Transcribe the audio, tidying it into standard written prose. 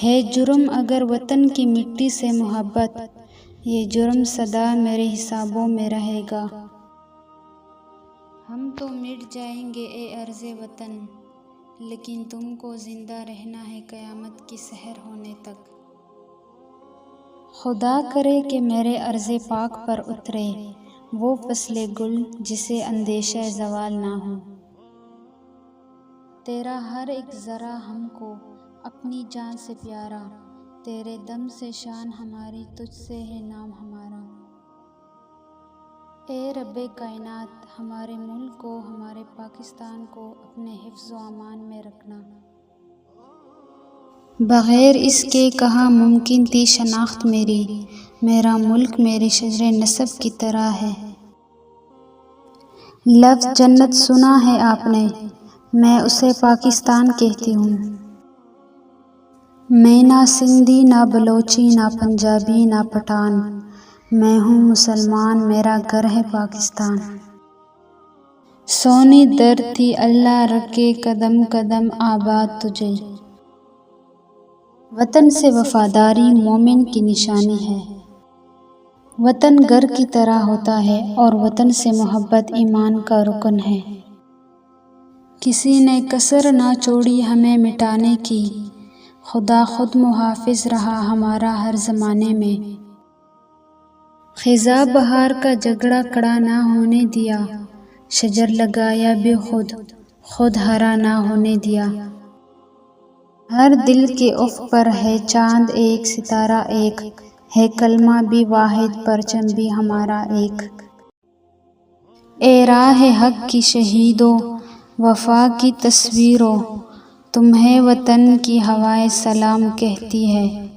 ہے جرم اگر وطن کی مٹی سے محبت، یہ جرم سدا میرے حسابوں میں رہے گا۔ ہم تو مٹ جائیں گے اے ارض وطن، لیکن تم کو زندہ رہنا ہے قیامت کی سحر ہونے تک۔ خدا کرے کہ میرے ارض پاک پر اترے وہ فصل گل جسے اندیشہ زوال نہ ہو۔ تیرا ہر ایک ذرہ ہم کو اپنی جان سے پیارا، تیرے دم سے شان ہماری، تجھ سے ہے نام ہمارا۔ اے رب کائنات، ہمارے ملک کو، ہمارے پاکستان کو اپنے حفظ و امان میں رکھنا۔ بغیر اس کے کہاں ممکن تھی شناخت میری، میرا ملک میرے شجر نسب کی طرح ہے۔ لفظ جنت سنا ہے آپ نے، میں اسے پاکستان کہتی ہوں۔ میں نہ سندھی، نہ بلوچی، نہ پنجابی، نہ پٹھان، میں ہوں مسلمان، میرا گھر ہے پاکستان۔ سونی در تھی اللہ رکھے قدم قدم آباد تجھے۔ وطن سے وفاداری مومن کی نشانی ہے۔ وطن گھر کی طرح ہوتا ہے اور وطن سے محبت ایمان کا رکن ہے۔ کسی نے کسر نہ چھوڑی ہمیں مٹانے کی، خدا خود محافظ رہا ہمارا ہر زمانے میں۔ خزاں بہار کا جھگڑا کھڑا نہ ہونے دیا، شجر لگایا بھی خود ہرا نہ ہونے دیا۔ ہر دل کے افق پر ہے چاند ایک، ستارہ ایک ہے، کلمہ بھی واحد، پرچم بھی ہمارا ایک۔ اے راہ حق کی شہیدوں، وفا کی تصویروں، تمہیں وطن کی ہوائے سلام کہتی ہے۔